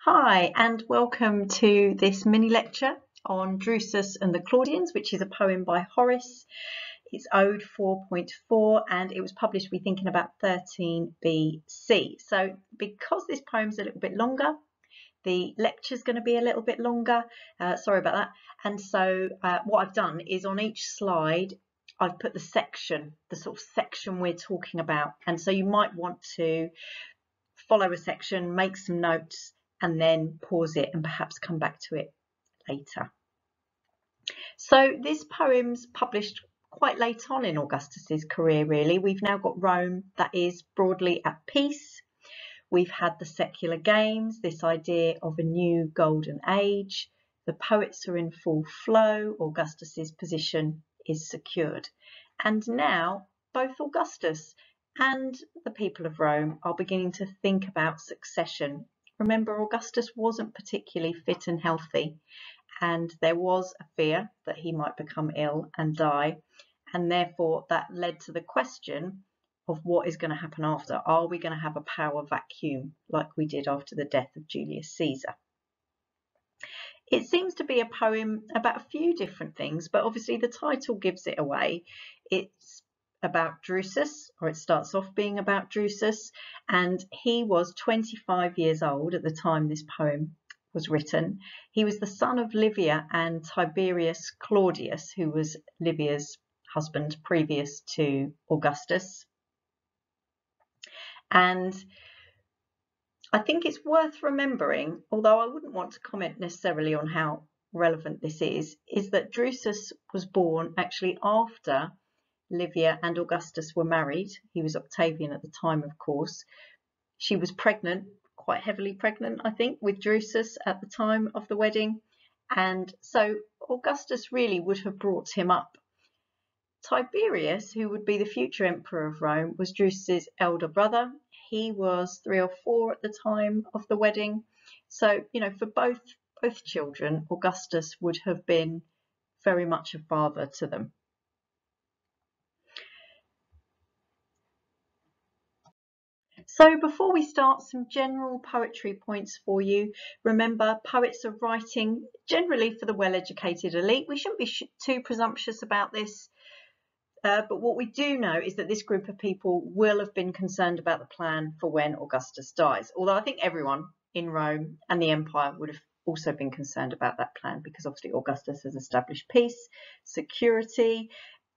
Hi, and welcome to this mini lecture on Drusus and the Claudians, which is a poem by Horace. It's Ode 4.4 and it was published, we're thinking, about 13 BC. So because this poem's a little bit longer, the lecture's going to be a little bit longer. Sorry about that. And so what I've done is on each slide, I've put the section, the sort of section we're talking about. And so you might want to follow a section, make some notes, and then pause it and perhaps come back to it later. So this poem's published quite late on in Augustus's career, really. We've now got Rome that is broadly at peace. We've had the secular games, this idea of a new golden age. The poets are in full flow. Augustus's position is secured. And now both Augustus and the people of Rome are beginning to think about succession. Remember, Augustus wasn't particularly fit and healthy, and there was a fear that he might become ill and die, and therefore that led to the question of what is going to happen after. Are we going to have a power vacuum like we did after the death of Julius Caesar? It seems to be a poem about a few different things, but obviously the title gives it away. It's about Drusus, or it starts off being about Drusus, and he was 25 years old at the time this poem was written. He was the son of Livia and Tiberius Claudius, who was Livia's husband previous to Augustus. And I think it's worth remembering, although I wouldn't want to comment necessarily on how relevant this is that Drusus was born actually after Livia and Augustus were married. He was Octavian at the time, of course. She was pregnant, quite heavily pregnant, I think, with Drusus at the time of the wedding. And so Augustus really would have brought him up. Tiberius, who would be the future emperor of Rome, was Drusus's elder brother. He was 3 or 4 at the time of the wedding. So, you know, for both children, Augustus would have been very much a father to them. So before we start, some general poetry points for you. Remember, poets are writing generally for the well-educated elite. We shouldn't be too presumptuous about this. But what we do know is that this group of people will have been concerned about the plan for when Augustus dies. Although I think everyone in Rome and the empire would have also been concerned about that plan, because obviously Augustus has established peace, security.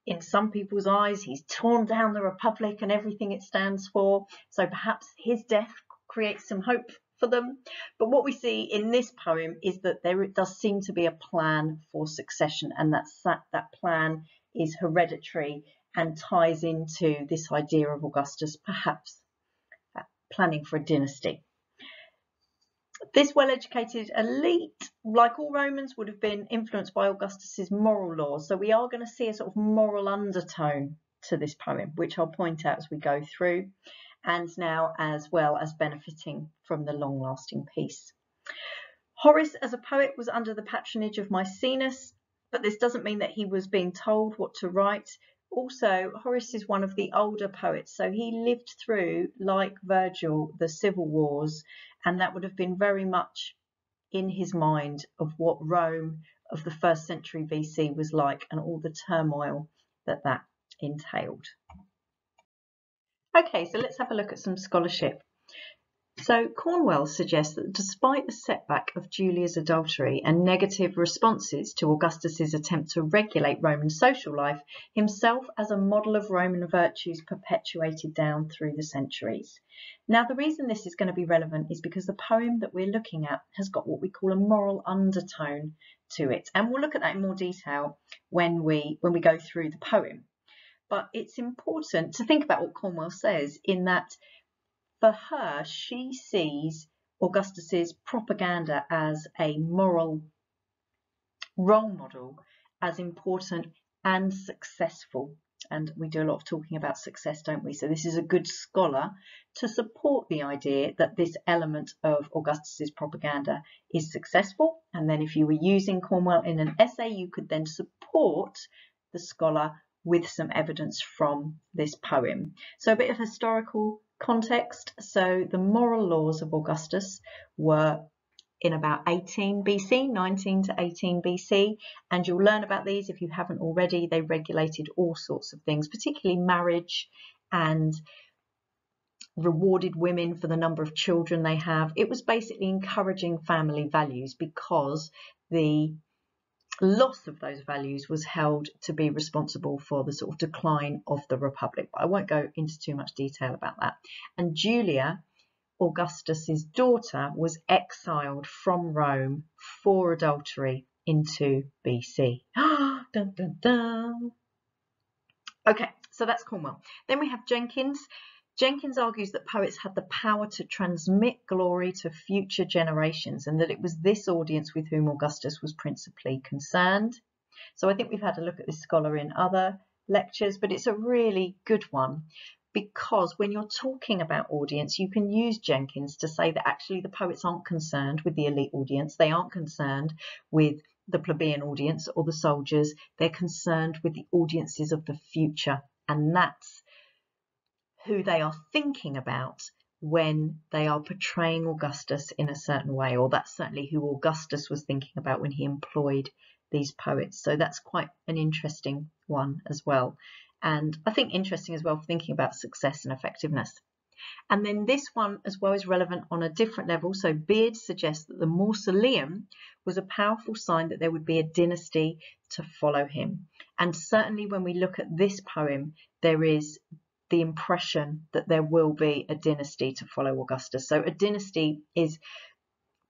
In some people's eyes, he's torn down the Republic and everything it stands for. So perhaps his death creates some hope for them. But what we see in this poem is that there does seem to be a plan for succession, and that plan is hereditary and ties into this idea of Augustus perhaps planning for a dynasty. This well-educated elite, like all Romans, would have been influenced by Augustus's moral laws. So we are going to see a sort of moral undertone to this poem, which I'll point out as we go through, and now as well as benefiting from the long-lasting peace. Horace, as a poet, was under the patronage of Maecenas, but this doesn't mean that he was being told what to write. Also, Horace is one of the older poets, so he lived through, like Virgil, the civil wars, and that would have been very much in his mind of what Rome of the 1st century BC was like and all the turmoil that entailed. Okay, so let's have a look at some scholarship. So Cornwell suggests that despite the setback of Julia's adultery and negative responses to Augustus's attempt to regulate Roman social life, himself as a model of Roman virtues perpetuated down through the centuries. Now, the reason this is going to be relevant is because the poem that we're looking at has got what we call a moral undertone to it, and we'll look at that in more detail when we go through the poem. But it's important to think about what Cornwell says, in that for her, she sees Augustus's propaganda as a moral role model, as important and successful. And we do a lot of talking about success, don't we? So this is a good scholar to support the idea that this element of Augustus's propaganda is successful. And then if you were using Cornwell in an essay, you could then support the scholar with some evidence from this poem. So a bit of historical context. So the moral laws of Augustus were in about 18 BC, 19 to 18 BC, and you'll learn about these if you haven't already. They regulated all sorts of things, particularly marriage, and rewarded women for the number of children they have. It was basically encouraging family values, because the loss of those values was held to be responsible for the sort of decline of the Republic. But I won't go into too much detail about that. And Julia, Augustus's daughter, was exiled from Rome for adultery in 2 BC. Dun, dun, dun. Okay, so that's Cornwell. Then we have Jenkins. Jenkins argues that poets had the power to transmit glory to future generations, and that it was this audience with whom Augustus was principally concerned. So I think we've had a look at this scholar in other lectures, but it's a really good one, because when you're talking about audience, you can use Jenkins to say that actually the poets aren't concerned with the elite audience. They aren't concerned with the plebeian audience or the soldiers. They're concerned with the audiences of the future, and that's who they are thinking about when they are portraying Augustus in a certain way, or that's certainly who Augustus was thinking about when he employed these poets. So that's quite an interesting one as well. And I think interesting as well for thinking about success and effectiveness. And then this one as well is relevant on a different level. So Beard suggests that the mausoleum was a powerful sign that there would be a dynasty to follow him. And certainly when we look at this poem, there is the impression that there will be a dynasty to follow Augustus. So a dynasty is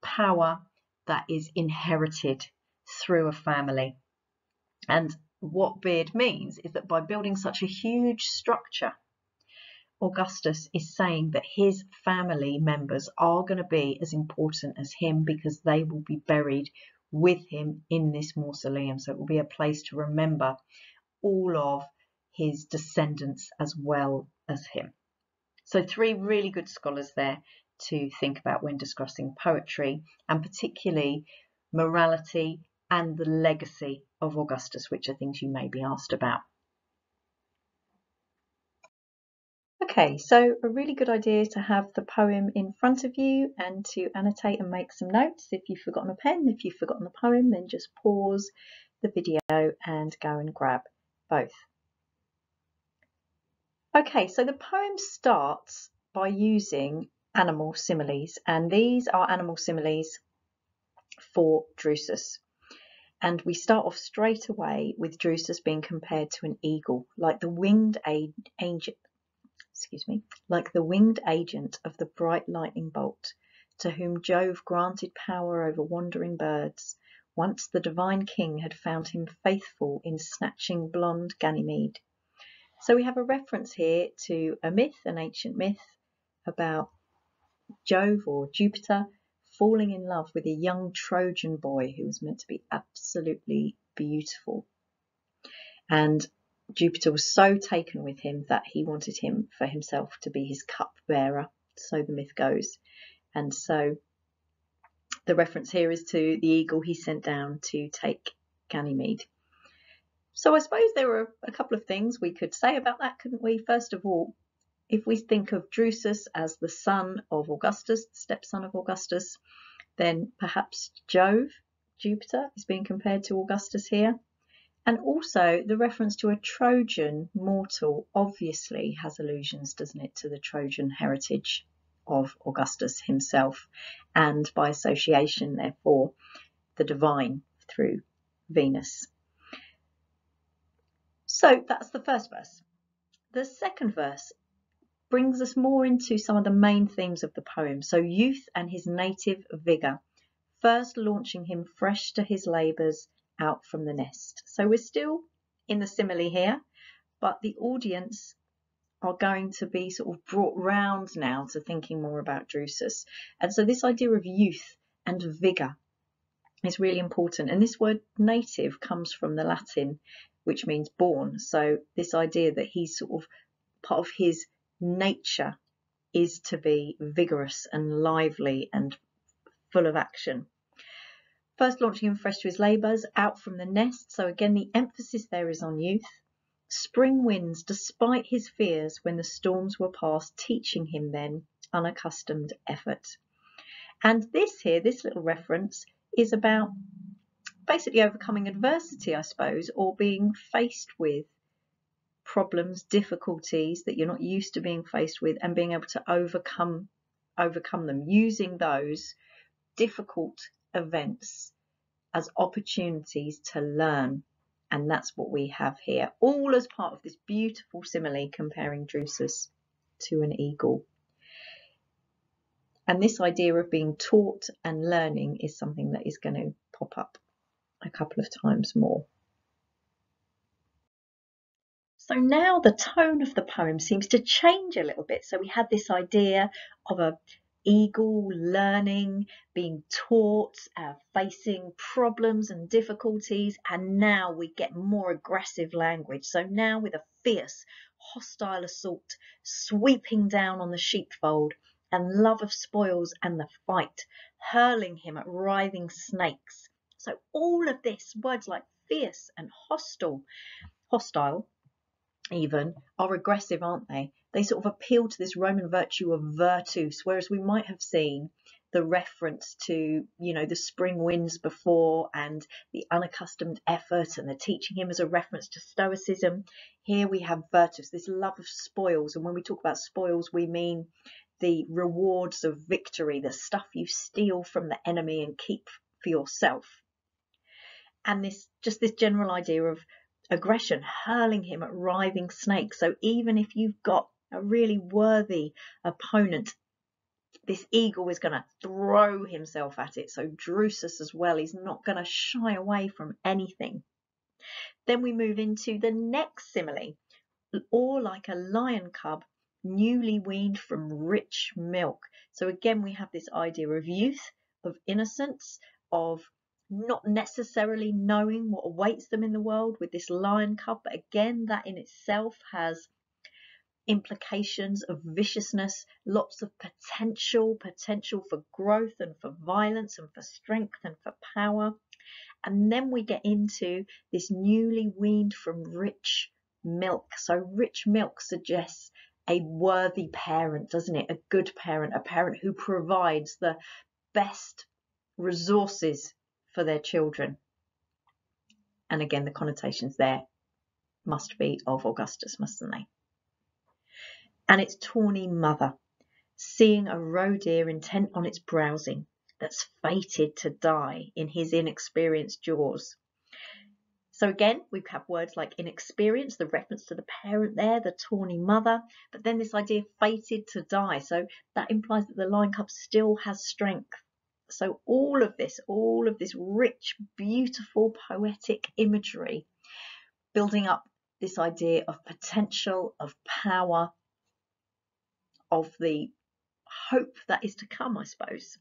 power that is inherited through a family. And what Beard means is that by building such a huge structure, Augustus is saying that his family members are going to be as important as him, because they will be buried with him in this mausoleum. So it will be a place to remember all of his descendants as well as him. So 3 really good scholars there to think about when discussing poetry, and particularly morality and the legacy of Augustus, which are things you may be asked about. Okay, so a really good idea to have the poem in front of you and to annotate and make some notes. If you've forgotten a pen, if you've forgotten the poem, then just pause the video and go and grab both. Okay, so the poem starts by using animal similes, and these are animal similes for Drusus. And we start off straight away with Drusus being compared to an eagle, like the winged agent, like the winged agent of the bright lightning bolt, to whom Jove granted power over wandering birds. Once the divine king had found him faithful in snatching blonde Ganymede. So we have a reference here to a myth, an ancient myth, about Jove or Jupiter falling in love with a young Trojan boy who was meant to be absolutely beautiful. And Jupiter was so taken with him that he wanted him for himself to be his cupbearer, so the myth goes. And so the reference here is to the eagle he sent down to take Ganymede. So I suppose there were a couple of things we could say about that, couldn't we? First of all, if we think of Drusus as the son of Augustus, the stepson of Augustus, then perhaps Jupiter, is being compared to Augustus here. And also the reference to a Trojan mortal obviously has allusions, doesn't it, to the Trojan heritage of Augustus himself, and by association, therefore, the divine through Venus. So that's the first verse. The second verse brings us more into some of the main themes of the poem. So youth and his native vigour, first launching him fresh to his labours out from the nest. So we're still in the simile here, but the audience are going to be sort of brought round now to thinking more about Drusus. And so this idea of youth and vigour is really important. And this word native comes from the Latin, which means born. So this idea that he's sort of part of his nature is to be vigorous and lively and full of action. First launching him fresh to his labours, out from the nest. So again, the emphasis there is on youth. Spring winds, despite his fears when the storms were past, teaching him then unaccustomed effort. And this here, this little reference, is about basically overcoming adversity, I suppose, or being faced with problems, difficulties that you're not used to being faced with, and being able to overcome them, using those difficult events as opportunities to learn. And that's what we have here, all as part of this beautiful simile comparing Drusus to an eagle. And this idea of being taught and learning is something that is going to pop up a couple of times more. So now the tone of the poem seems to change a little bit. So we had this idea of an eagle learning, being taught, facing problems and difficulties, and now we get more aggressive language. So now with a fierce, hostile assault sweeping down on the sheepfold, and love of spoils and the fight, hurling him at writhing snakes. So all of this, words like fierce and hostile even, are aggressive, aren't they? They sort of appeal to this Roman virtue of virtus, whereas we might have seen the reference to, the spring winds before, and the unaccustomed effort, and the teaching him as a reference to stoicism. Here we have virtus, this love of spoils. And when we talk about spoils, we mean the rewards of victory, the stuff you steal from the enemy and keep for yourself. And this general idea of aggression, hurling him at writhing snakes. So even if you've got a really worthy opponent, this eagle is going to throw himself at it. So Drusus as well, he's not going to shy away from anything. Then we move into the next simile, or like a lion cub newly weaned from rich milk. So again, we have this idea of youth, of innocence, of not necessarily knowing what awaits them in the world with this lion cub, but again, that in itself has implications of viciousness, lots of potential for growth and for violence and for strength and for power. And then we get into this newly weaned from rich milk. So rich milk suggests a worthy parent, doesn't it? A good parent, a parent who provides the best resources for their children. And again, the connotations there must be of Augustus, mustn't they? And its tawny mother, seeing a roe deer intent on its browsing, that's fated to die in his inexperienced jaws. So again, we have words like inexperienced, the reference to the parent there, the tawny mother, but then this idea fated to die. So that implies that the lion cub still has strength. So all of this rich, beautiful, poetic imagery, building up this idea of potential, of power, of the hope that is to come, I suppose.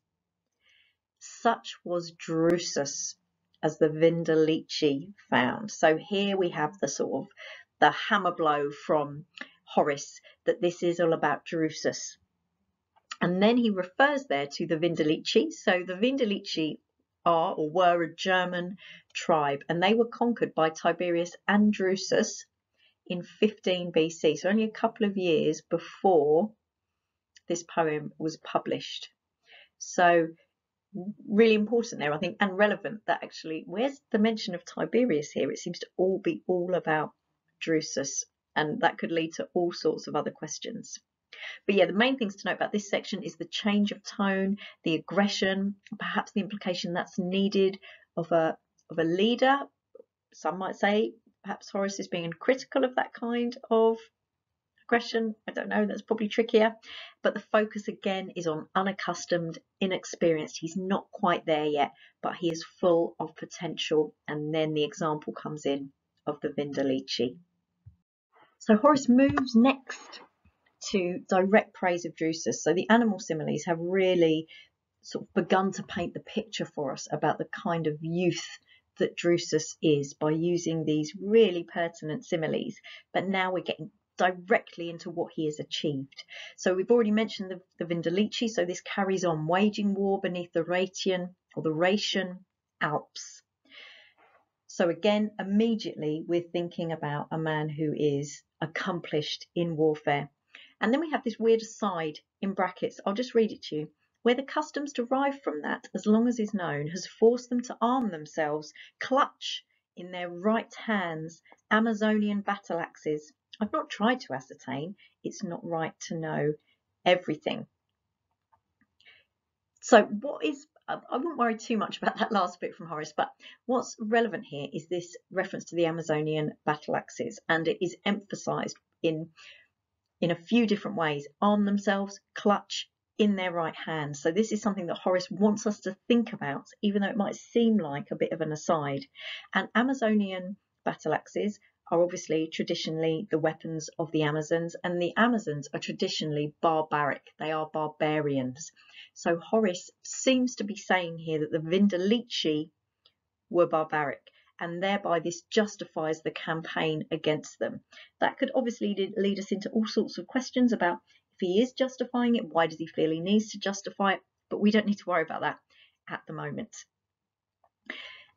Such was Drusus, as the Vindelici found. So here we have the sort of the hammer blow from Horace that this is all about Drusus. And then he refers there to the Vindelici. So the Vindelici are or were a German tribe, and they were conquered by Tiberius and Drusus in 15 BC, so only a couple of years before this poem was published. So really important there, I think, and relevant that actually, where's the mention of Tiberius here? It seems to all be all about Drusus, and that could lead to all sorts of other questions. But yeah, the main things to note about this section is the change of tone, the aggression, perhaps the implication that's needed of a leader. Some might say perhaps Horace is being critical of that kind of aggression. I don't know, that's probably trickier. But the focus again is on unaccustomed, inexperienced. He's not quite there yet, but he is full of potential. And then the example comes in of the Vindelici. So Horace moves next to direct praise of Drusus. So the animal similes have really sort of begun to paint the picture for us about the kind of youth that Drusus is by using these really pertinent similes. But now we're getting directly into what he has achieved. So we've already mentioned the Vindelici, so this carries on waging war beneath the Ratian or the Ratian Alps. So again, immediately we're thinking about a man who is accomplished in warfare. And then we have this weird aside in brackets. I'll just read it to you. where the customs derived from that, as long as is known, has forced them to arm themselves, clutch in their right hands Amazonian battle axes. I've not tried to ascertain. It's not right to know everything. So what is, I wouldn't worry too much about that last bit from Horace, but what's relevant here is this reference to the Amazonian battle axes, and it is emphasised in a few different ways. Arm themselves, clutch in their right hand. So this is something that Horace wants us to think about, even though it might seem like a bit of an aside. And Amazonian battle axes are obviously traditionally the weapons of the Amazons, and the Amazons are traditionally barbaric. They are barbarians. So Horace seems to be saying here that the Vindelici were barbaric, and thereby this justifies the campaign against them. That could obviously lead us into all sorts of questions about if he is justifying it, why does he feel he needs to justify it? But we don't need to worry about that at the moment.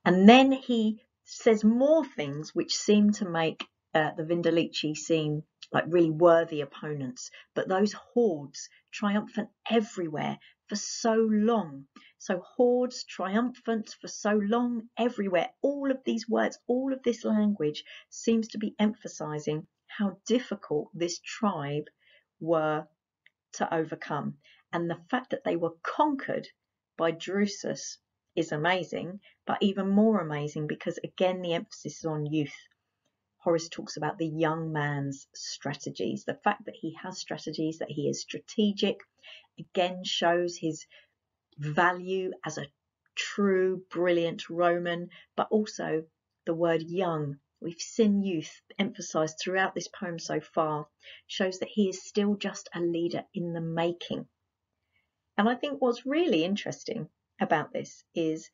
And then he says more things which seem to make the Vindelici seem like really worthy opponents, but those hordes triumphant everywhere for so long. So hordes triumphant for so long everywhere. All of these words, all of this language seems to be emphasizing how difficult this tribe were to overcome. And the fact that they were conquered by Drusus is amazing, but even more amazing because, again, the emphasis is on youth. Horace talks about the young man's strategies. The fact that he has strategies, that he is strategic, again shows his value as a true, brilliant Roman, but also the word young. We've seen youth emphasised throughout this poem so far, shows that he is still just a leader in the making. And I think what's really interesting about this is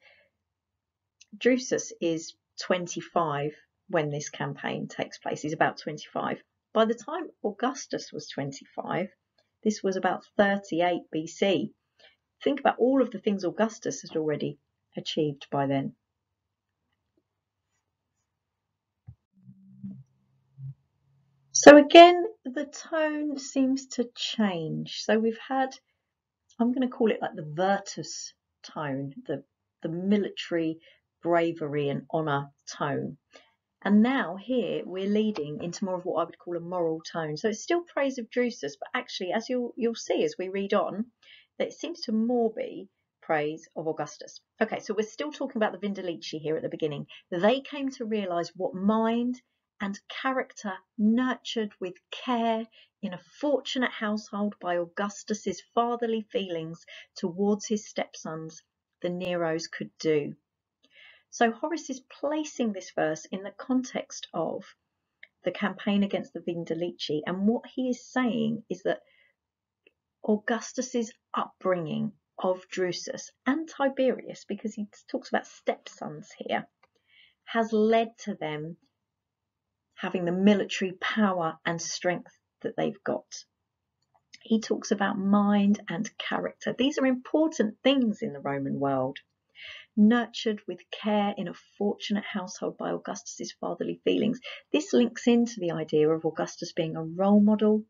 Drusus is 25 when this campaign takes place. He's about 25. By the time Augustus was 25, this was about 38 BC. Think about all of the things Augustus had already achieved by then. So again, the tone seems to change. So we've had, I'm going to call it like the Virtus tone, the military bravery and honour tone. And now here we're leading into more of what I would call a moral tone. So it's still praise of Drusus, but actually, as you'll see as we read on, that it seems to more be praise of Augustus. Okay, so we're still talking about the Vindelici here at the beginning. They came to realise what mind and character nurtured with care in a fortunate household by Augustus's fatherly feelings towards his stepsons, the Neros, could do. So Horace is placing this verse in the context of the campaign against the Vindelici, and what he is saying is that Augustus's upbringing of Drusus and Tiberius, because he talks about stepsons here, has led to them having the military power and strength that they've got. He talks about mind and character. These are important things in the Roman world. Nurtured with care in a fortunate household by Augustus's fatherly feelings. This links into the idea of Augustus being a role model.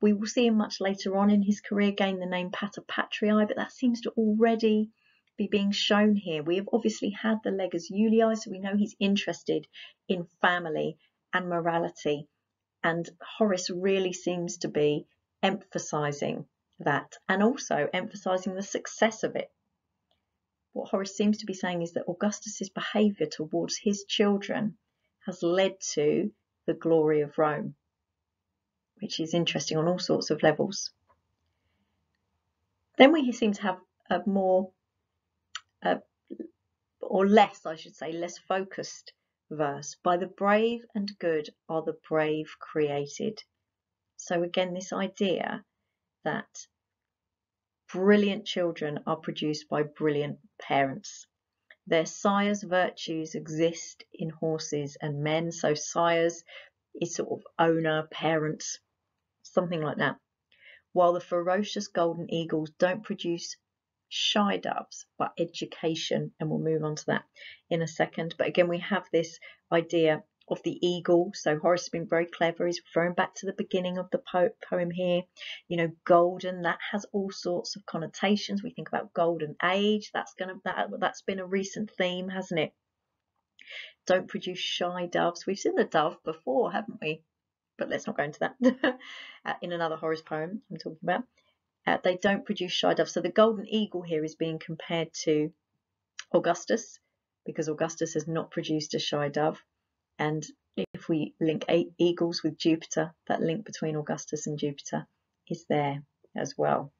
We will see him much later on in his career gain the name Pater Patriae, but that seems to already be being shown here. We have obviously had the Leges Iulii, so we know he's interested in family and morality, and Horace really seems to be emphasising that and also emphasising the success of it. What Horace seems to be saying is that Augustus's behaviour towards his children has led to the glory of Rome, which is interesting on all sorts of levels. Then we seem to have a more, or less, I should say, less focused verse. By the brave and good are the brave created. So again, this idea that brilliant children are produced by brilliant parents. Their sires' virtues exist in horses and men. So sires is sort of owner, parents, something like that. While the ferocious golden eagles don't produce shy doves, but education, and we'll move on to that in a second. But again, we have this idea of the eagle. So Horace has been very clever. He's referring back to the beginning of the poem here. You know, golden, that has all sorts of connotations. We think about golden age. That's been a recent theme, hasn't it? Don't produce shy doves. We've seen the dove before, haven't we? But let's not go into that. In another Horace poem I'm talking about. They don't produce shy doves. So the golden eagle here is being compared to Augustus, because Augustus has not produced a shy dove. And if we link eagles with Jupiter, that link between Augustus and Jupiter is there as well.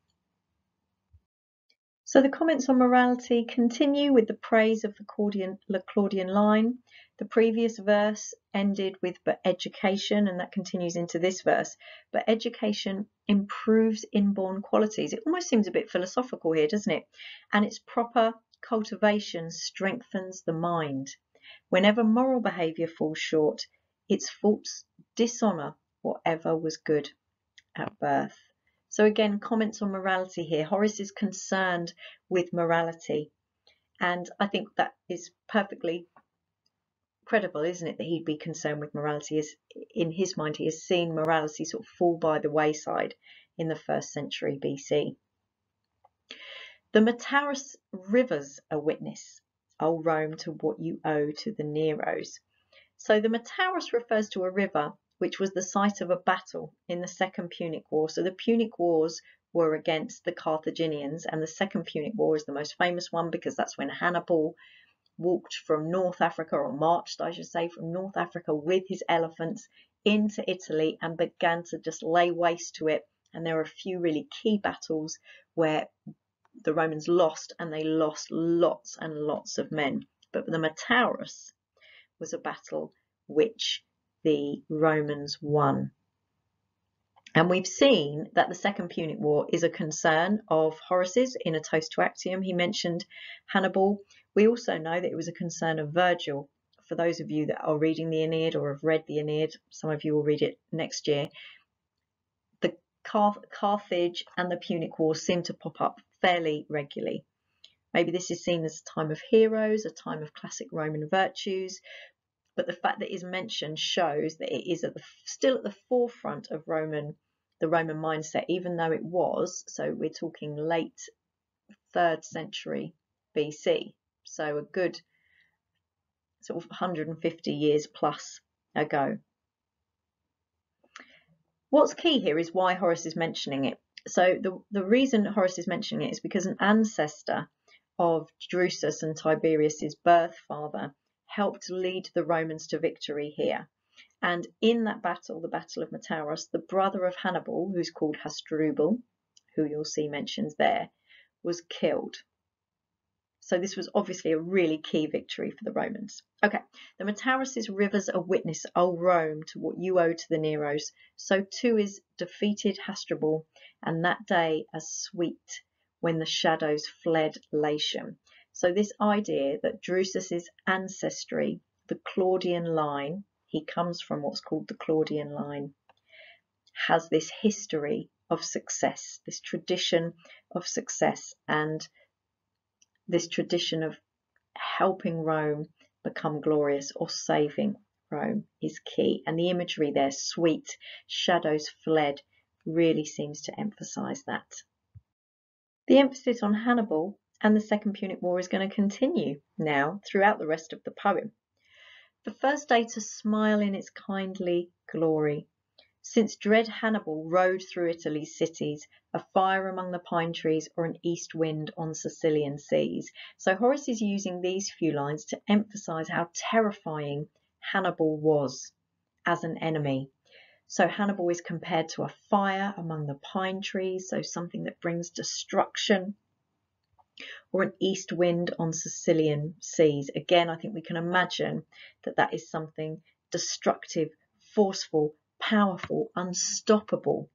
So the comments on morality continue with the praise of the Claudian line. The previous verse ended with "but education," and that continues into this verse. But education improves inborn qualities. It almost seems a bit philosophical here, doesn't it? And its proper cultivation strengthens the mind. Whenever moral behaviour falls short, its faults dishonour whatever was good at birth. So again, comments on morality here. Horace is concerned with morality, and I think that is perfectly credible, isn't it, that he'd be concerned with morality. As in his mind, he has seen morality sort of fall by the wayside in the 1st century BC. The Metaurus rivers a witness, O Rome, to what you owe to the Neros. So the Metaurus refers to a river which was the site of a battle in the Second Punic War. So the Punic Wars were against the Carthaginians, and the Second Punic War is the most famous one because that's when Hannibal walked from North Africa, or marched, I should say, from North Africa with his elephants into Italy and began to just lay waste to it. And there are a few really key battles where the Romans lost, and they lost lots and lots of men. But the Metaurus was a battle which the Romans won. And we've seen that the Second Punic War is a concern of Horace's in a Toast to Actium. He mentioned Hannibal. We also know that it was a concern of Virgil. For those of you that are reading the Aeneid or have read the Aeneid, some of you will read it next year, the Carthage and the Punic Wars seem to pop up fairly regularly. Maybe this is seen as a time of heroes, a time of classic Roman virtues, but the fact that it is mentioned shows that it is still at the forefront of the Roman mindset, even though it was, so we're talking late 3rd century BC, so a good sort of 150 years plus ago. What's key here is why Horace is mentioning it. So the reason Horace is mentioning it is because an ancestor of Drusus and Tiberius's birth father helped lead the Romans to victory here. And in that battle, the Battle of Metaurus, the brother of Hannibal, who's called Hasdrubal, who you'll see mentions there, was killed. So this was obviously a really key victory for the Romans. Okay, the Metaurus' rivers a witness, O Rome, to what you owe to the Neros. So too is defeated Hasdrubal, and that day as sweet when the shadows fled Latium. So this idea that Drusus's ancestry, the Claudian line, he comes from what's called the Claudian line, has this history of success, this tradition of success, and this tradition of helping Rome become glorious or saving Rome is key. And the imagery there, sweet, shadows fled, really seems to emphasize that. The emphasis on Hannibal and the Second Punic War is going to continue now throughout the rest of the poem. The first day to smile in its kindly glory, since dread Hannibal rode through Italy's cities, a fire among the pine trees or an east wind on Sicilian seas. So Horace is using these few lines to emphasize how terrifying Hannibal was as an enemy. So Hannibal is compared to a fire among the pine trees, so something that brings destruction, or an east wind on Sicilian seas. Again, I think we can imagine that that is something destructive, forceful, powerful, unstoppable.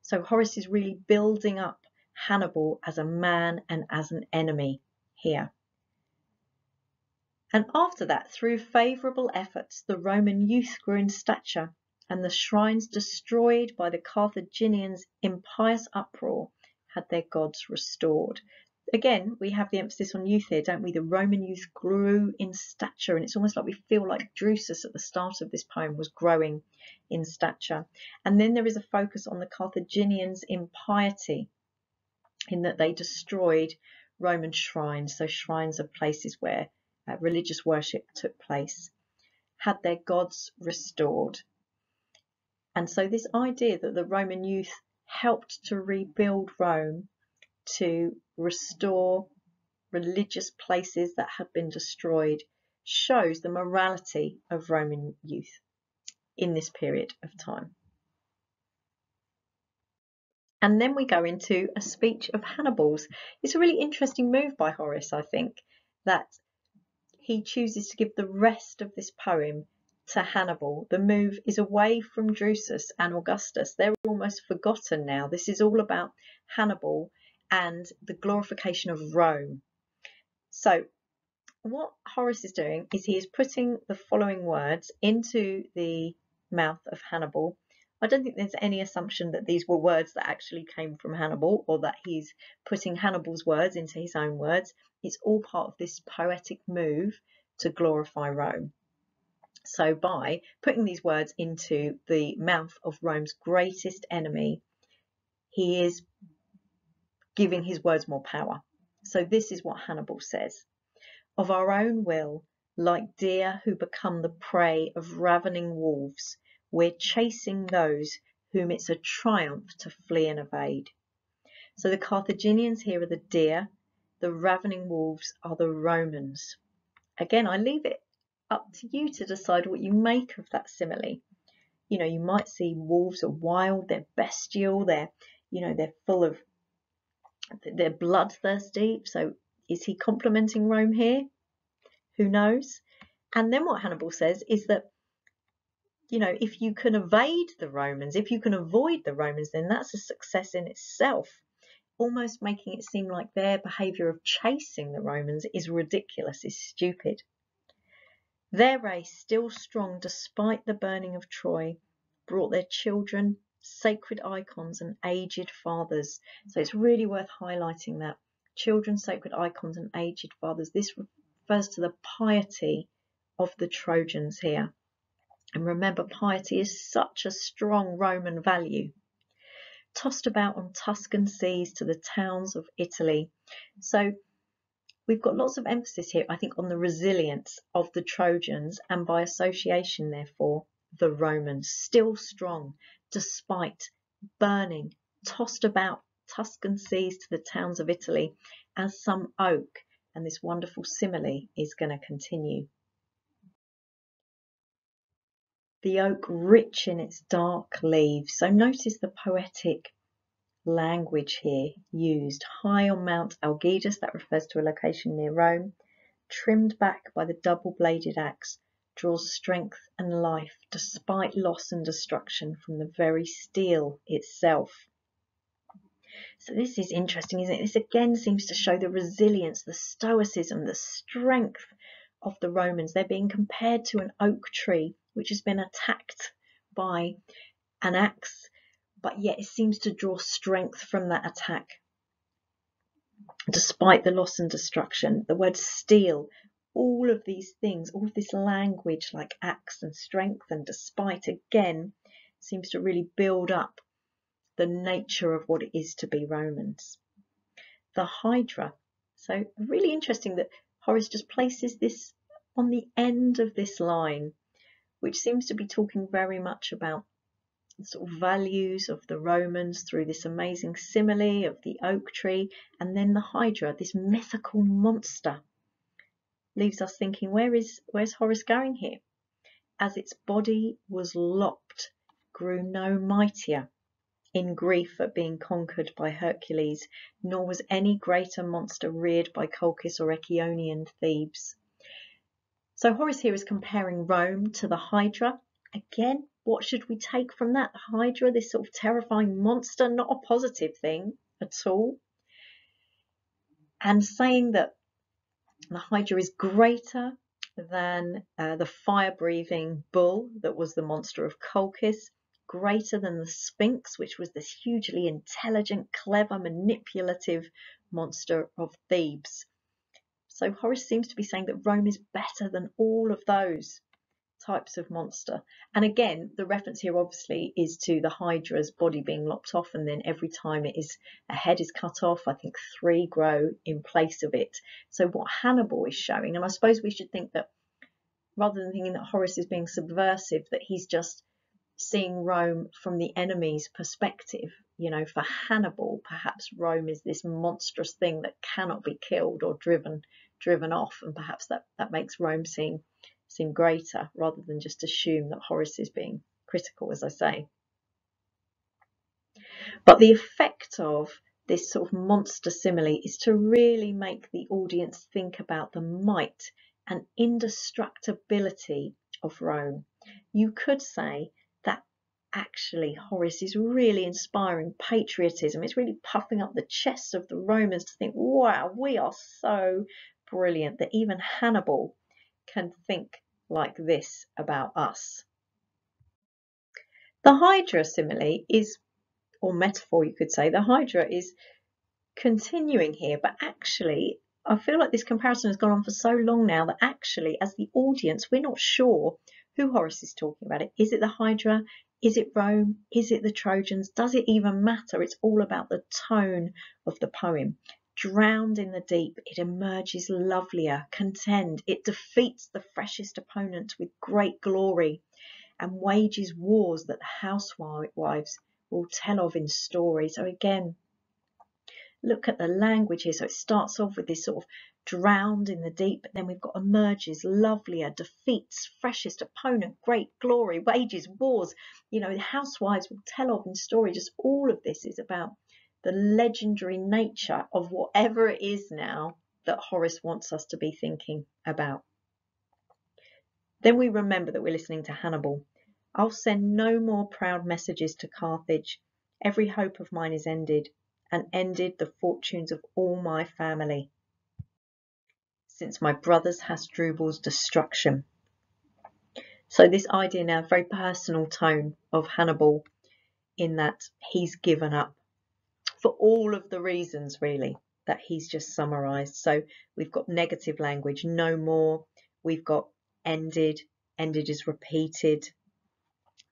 So Horace is really building up Hannibal as a man and as an enemy here. And after that, through favourable efforts, the Roman youth grew in stature, and the shrines destroyed by the Carthaginians' impious uproar had their gods restored. Again, we have the emphasis on youth here, don't we? The Roman youth grew in stature, and it's almost like we feel like Drusus at the start of this poem was growing in stature. And then there is a focus on the Carthaginians' impiety, in that they destroyed Roman shrines, so shrines are places where religious worship took place, had their gods restored. And so this idea that the Roman youth helped to rebuild Rome, to restore religious places that had been destroyed, shows the morality of Roman youth in this period of time. And then we go into a speech of Hannibal's. It's a really interesting move by Horace, I think, that he chooses to give the rest of this poem to Hannibal. The move is away from Drusus and Augustus. They're almost forgotten now. This is all about Hannibal and the glorification of Rome. So what Horace is doing is he is putting the following words into the mouth of Hannibal. I don't think there's any assumption that these were words that actually came from Hannibal, or that he's putting Hannibal's words into his own words. It's all part of this poetic move to glorify Rome. So by putting these words into the mouth of Rome's greatest enemy, he is giving his words more power. So this is what Hannibal says. Of our own will, like deer who become the prey of ravening wolves, we're chasing those whom it's a triumph to flee and evade. So the Carthaginians here are the deer, the ravening wolves are the Romans. Again, I leave it up to you to decide what you make of that simile. You know, you might see wolves are wild, they're bestial, they're full of, they're bloodthirsty. So is he complimenting Rome here? Who knows? And then what Hannibal says is that, you know, if you can evade the Romans, if you can avoid the Romans, then that's a success in itself, almost making it seem like their behaviour of chasing the Romans is ridiculous, is stupid. Their race, still strong despite the burning of Troy, brought their children, sacred icons and aged fathers. So it's really worth highlighting that. Children, sacred icons and aged fathers. This refers to the piety of the Trojans here. And remember, piety is such a strong Roman value. Tossed about on Tuscan seas to the towns of Italy. So we've got lots of emphasis here, I think, on the resilience of the Trojans, and by association, therefore, the Romans, still strong despite burning, tossed about Tuscan seas to the towns of Italy as some oak. And this wonderful simile is going to continue. The oak rich in its dark leaves. So notice the poetic language here used. High on Mount Algidus, that refers to a location near Rome, trimmed back by the double-bladed axe, draws strength and life despite loss and destruction from the very steel itself. So this is interesting, isn't it? This again seems to show the resilience, the stoicism, the strength of the Romans. They're being compared to an oak tree which has been attacked by an axe, but yet it seems to draw strength from that attack despite the loss and destruction. The word steel, all of these things, all of this language like axe and strength and despite, again seems to really build up the nature of what it is to be Romans. The Hydra. So really interesting that Horace just places this on the end of this line, which seems to be talking very much about the sort of values of the Romans through this amazing simile of the oak tree, and then the Hydra, this mythical monster, leaves us thinking, where's Horace going here? As its body was lopped, grew no mightier in grief at being conquered by Hercules, nor was any greater monster reared by Colchis or Echionian Thebes. So Horace here is comparing Rome to the Hydra. Again, what should we take from that? The Hydra, this sort of terrifying monster, not a positive thing at all. And saying that the Hydra is greater than the fire-breathing bull that was the monster of Colchis, greater than the Sphinx, which was this hugely intelligent, clever, manipulative monster of Thebes. So Horace seems to be saying that Rome is better than all of those types of monster. And again, the reference here obviously is to the Hydra's body being lopped off, and then every time a head is cut off, I think 3 grow in place of it. So what Hannibal is showing, and I suppose we should think that rather than thinking that Horace is being subversive, that he's just seeing Rome from the enemy's perspective. You know, for Hannibal, perhaps Rome is this monstrous thing that cannot be killed or driven off, and perhaps that makes Rome seem greater, rather than just assume that Horace is being critical, as I say. But the effect of this sort of monster simile is to really make the audience think about the might and indestructibility of Rome. You could say that actually Horace is really inspiring patriotism. It's really puffing up the chests of the Romans to think, wow, we are so brilliant that even Hannibal can think like this about us. The Hydra simile is, or metaphor you could say, the Hydra is continuing here, but actually I feel like this comparison has gone on for so long now that actually as the audience we're not sure who Horace is talking about. Is it the Hydra? Is it Rome? Is it the Trojans? Does it even matter? It's all about the tone of the poem. Drowned in the deep, it emerges lovelier, contend. It defeats the freshest opponent with great glory and wages wars that the housewives will tell of in story. So again, look at the language here. So it starts off with this sort of drowned in the deep, but then we've got emerges, lovelier, defeats, freshest opponent, great glory, wages, wars. You know, the housewives will tell of in story. Just all of this is about the legendary nature of whatever it is now that Horace wants us to be thinking about. Then we remember that we're listening to Hannibal. I'll send no more proud messages to Carthage. Every hope of mine is ended, and ended the fortunes of all my family, since my brother's Hasdrubal's destruction. So this idea now, very personal tone of Hannibal, in that he's given up for all of the reasons really that he's just summarised. So we've got negative language, no more. We've got ended is repeated,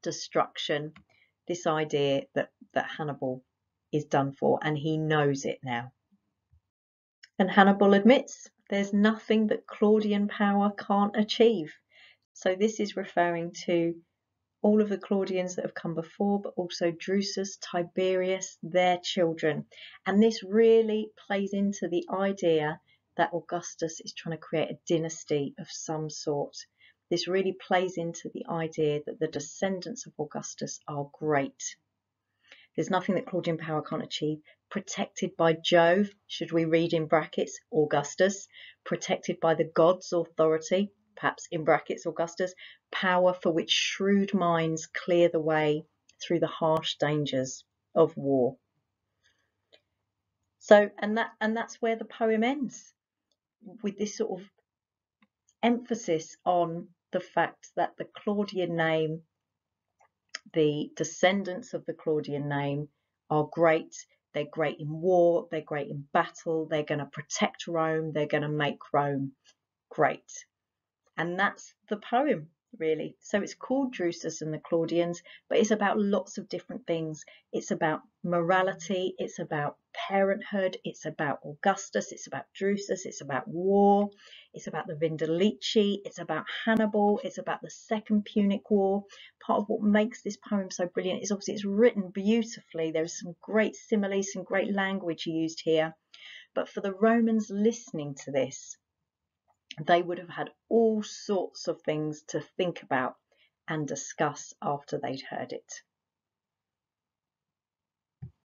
destruction, this idea that Hannibal is done for, and he knows it now. And Hannibal admits there's nothing that Claudian power can't achieve. So this is referring to all of the Claudians that have come before, but also Drusus, Tiberius, their children. And this really plays into the idea that Augustus is trying to create a dynasty of some sort. This really plays into the idea that the descendants of Augustus are great. There's nothing that Claudian power can't achieve. Protected by Jove, should we read in brackets, Augustus. Protected by the gods' authority, perhaps in brackets, Augustus. Power for which shrewd minds clear the way through the harsh dangers of war. So, and that's where the poem ends, with this sort of emphasis on the fact that the Claudian name, the descendants of the Claudian name, are great. They're great in war, they're great in battle, they're going to protect Rome, they're going to make Rome great. And that's the poem, really. So it's called Drusus and the Claudians, but it's about lots of different things. It's about morality, it's about parenthood, it's about Augustus, it's about Drusus, it's about war, it's about the Vindelici, it's about Hannibal, it's about the Second Punic War. Part of what makes this poem so brilliant is obviously it's written beautifully. There's some great similes, some great language used here. But for the Romans listening to this, they would have had all sorts of things to think about and discuss after they'd heard it.